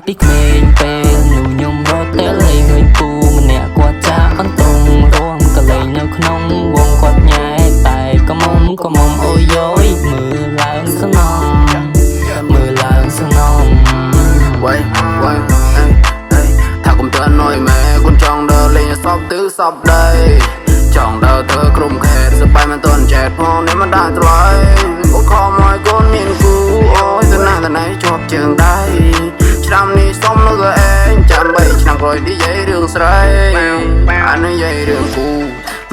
ពីក្មេងពេលនោះខ្ញុំរត់តែលេងឃើញពូម្នាក់គាត់ចាក់អន្ទង់រួមក៏លេងនៅក្នុងវងគាត់ញ៉ែតែក៏មុំអូយយមើលឡើងសំណងមើលឡើងសំណងវ៉ៃថាកុំទៅណយម៉ែកូនចង់ដើរលេងសពទិសសពដីចង់ដើរទៅក្រុមខេតសបាយមិនទាន់ចែកផងនេះមិនដាច់ថ្លៃអូខំឲ្យកូនមានគូអូយទៅណាទៅណៃជាប់ជើងដៃឆ្នាំនេះសុំនៅក៏ឯងចាំ3ឆ្នាំក្រោយនិយាយរឿងស្រីអានេះនិយាយរឿងគូ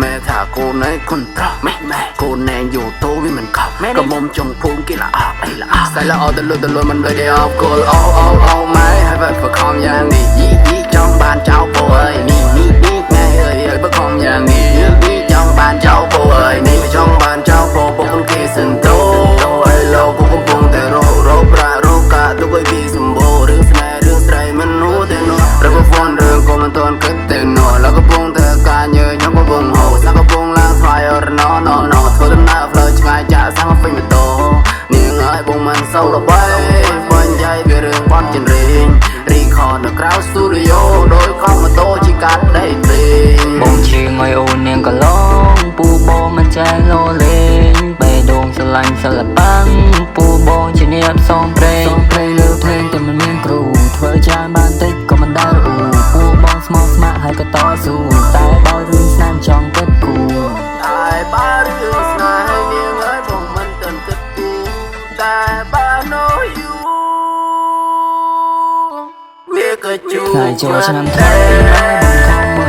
ម៉ែថាកូនឯងគុណប្រោះម៉ែកូនឯងយោតូវាមិនខុសក៏មុំចង់ភូមិគេល្អអីល្អស្អីល្អទៅលុយមិនដូចអបគោលអូម៉ែហើយបើខំយ៉ាងនេះយីចង់បានចៅពូអើយនេះថ្ងៃអើយបើខំយ៉ាងនេះចង់បានចៅពូអើយនេះចង់បានចៅពូពុកគេសិនតូអីលោកពុកកំពុងតែរកប្រារកកាទុកឲ្យពីសម្បូររឿងស្នេហ៍រឿងស្រីមិននោះទេនោះរកហ្វូនរឿងក៏មិនទាន់គិតទេនោះแล้วก็ពុងតែការញើញខ្ញុំក៏វងហូរសាក់កំពុងឡើងថ្លៃរណោធ្វើដំណើរផ្លូវឆ្ងាយចាក់សាំងពេញម៉ូតូនាងអើយបងមិនសូវល្បីបាញ់យាយវារឿងបត់ចិនរៀងរីខននៅក្រៅស្ទូឌីយ៉ូដោយខំម៉ូតូជីកាត់ដេកទេបងជឿឲ្យអូននាងក៏ឡងពូបងមិនចែកលោលេងបេះដូងស្រឡាញ់សិល្បៈពូបងជាអ្នកផ្សងព្រេងលើភ្លេងតែមិនមានគ្រូធ្វើច្រើនបានតិចក៏មិនដែលអ៊ូពូបងស្មោះស្ម័គ្រហើយក៏តស៊ូតែបើរឿងស្នេហ៍ចង់គិតគូតែបើរឿងស្នេហ៍នាងអើយបងមិនទាន់គិតគូតែបើ know you វាក៏ជួបថ្ងៃចូលឆ្នាំថ្មីបងខំមើល